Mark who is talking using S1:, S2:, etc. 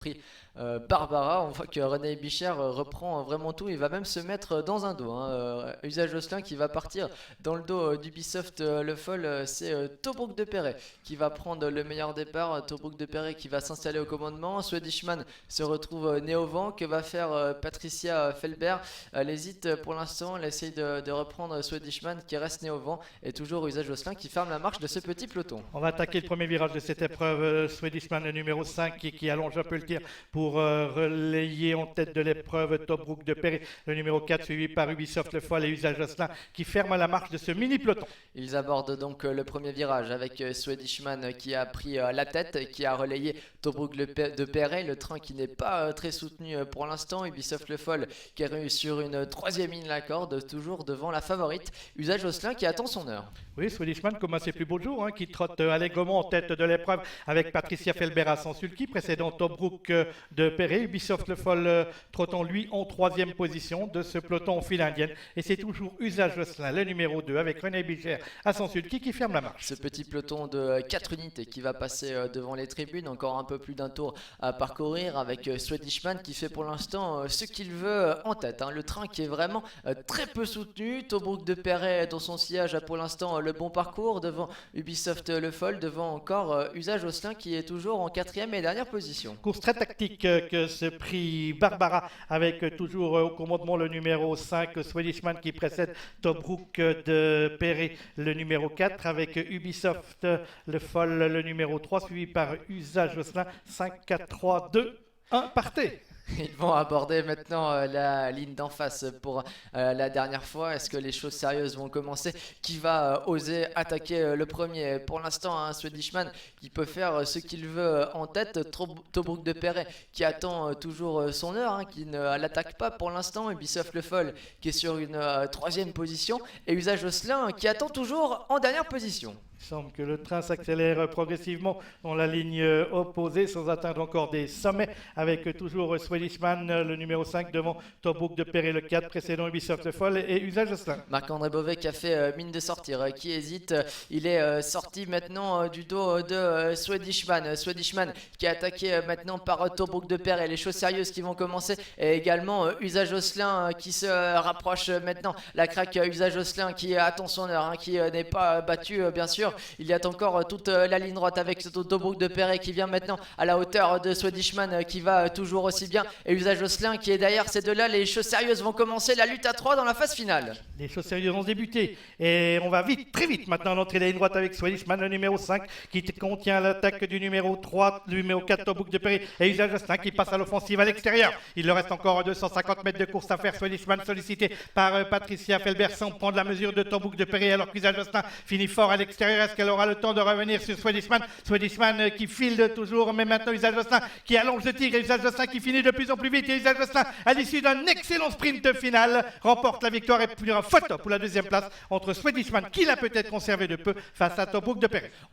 S1: pris Barbara. On voit que René Bichère reprend vraiment tout. Il va même se mettre dans un dos, hein. Usage Jocelyn qui va partir dans le dos d'Ubisoft Le Foll. C'est Tobruk de Perret qui va prendre le meilleur départ. Tobruk de Perret qui va s'installer au commandement. Swedishman se retrouve nez au vent. Que va faire Patricia Felbert? Elle hésite pour l'instant. Elle essaye de reprendre Swedishman qui reste nez au vent. Et toujours Usage Jocelyn qui ferme la marche de ce petit peloton.
S2: On va attaquer le premier virage de cette épreuve. Swedishman, le numéro 5, qui allonge un peu le tir pour relayer en tête de l'épreuve Tobruk de Perret, le numéro 4, suivi par Ubisoft Le Foll et Usage Jocelyn, qui ferme la marche de ce mini-peloton.
S1: Ils abordent donc le premier virage avec Swedishman qui a pris la tête, qui a relayé Tobruk de Perret, le train qui n'est pas très soutenu pour l'instant. Ubisoft Le Foll qui est sur une troisième ligne la corde, toujours devant la favorite Usage Jocelyn qui attend son heure.
S2: Oui, Swedishman comme à ses plus beaux jours, qui trotte allègrement en tête de l'épreuve avec Patricia Felbert à son sulky, précédant Tobruk de Perret. Ubisoft Le Foll trottant lui en troisième position de ce peloton en file indienne. Et c'est toujours Usage Jocelyn, le numéro 2, avec René Bichère à son sulky qui ferme la marche.
S1: Ce petit peloton de 4 unités qui va passer devant les tribunes, encore un peu plus d'un tour à parcourir avec Swedishman qui fait pour l'instant ce qu'il veut en tête, hein. Le train qui est vraiment très peu soutenu. Tobruk de Perret dans son sillage a pour l'instant le bon parcours devant Ubisoft Le Foll, devant encore Usage Jocelyn qui est toujours en quatrième et dernière position.
S2: Course très tactique que ce prix Barbara avec toujours au commandement le numéro 5 Swedishman qui précède Tobruk de Perret le numéro 4 avec Ubisoft Le Foll le numéro 3 suivi par Usage Jocelyn. 5, 4, 3, 2, 1, partez.
S1: Ils vont aborder maintenant la ligne d'en face pour la dernière fois. Est-ce que les choses sérieuses vont commencer? Qui va oser attaquer le premier? Pour l'instant, hein, Swedishman qui peut faire ce qu'il veut en tête. Tobruk de Perret qui attend toujours son heure, hein, qui ne l'attaque pas pour l'instant. Ubisoft Le Foll qui est sur une troisième position. Et Usage Jocelyn qui attend toujours en dernière position.
S2: Il semble que le train s'accélère progressivement dans la ligne opposée sans atteindre encore des sommets avec toujours Swedishman le numéro 5 devant Tobruk de Perret le 4 précédent Ubisoft Le Foll et Usage Jocelyn.
S1: Marc-André Beauvais qui a fait mine de sortir, qui hésite. Il est sorti maintenant du dos de Swedishman. Swedishman qui est attaqué maintenant par Tobruk de Perret. Les choses sérieuses qui vont commencer. Et également Usage Jocelyn qui se rapproche maintenant. La craque Usage Jocelyn qui attend son heure, hein, qui n'est pas battu bien sûr. Il y a encore toute la ligne droite avec Tobruk de Perret qui vient maintenant à la hauteur de Swedishman qui va toujours aussi bien. Et Usage Jocelyn qui est derrière ces deux-là. Les choses sérieuses vont commencer. La lutte à 3 dans la phase finale.
S2: Les choses sérieuses vont débuter et on va vite, très vite maintenant l'entrée de la ligne droite avec Swedishman le numéro 5 qui contient l'attaque du numéro 3, du numéro 4 Tobruk de Perret et Usage Jocelyn qui passe à l'offensive à l'extérieur. Il leur reste encore 250 mètres de course à faire. Swedishman sollicité par Patricia Felbert sans prendre la mesure de Tobruk de Perret alors qu'Usage Jocelyn finit fort à l'extérieur. Est-ce qu'elle aura le temps de revenir sur Swedishman? Swedishman qui file toujours, mais maintenant Usage Jocelyn qui allonge le tigre. Usage Jocelyn qui finit de plus en plus vite. Et Usage Jocelyn, à l'issue d'un excellent sprint final, remporte la victoire et plus un photo pour la deuxième place entre Swedishman, qui l'a peut-être conservé de peu, face à Tobruk de Perret.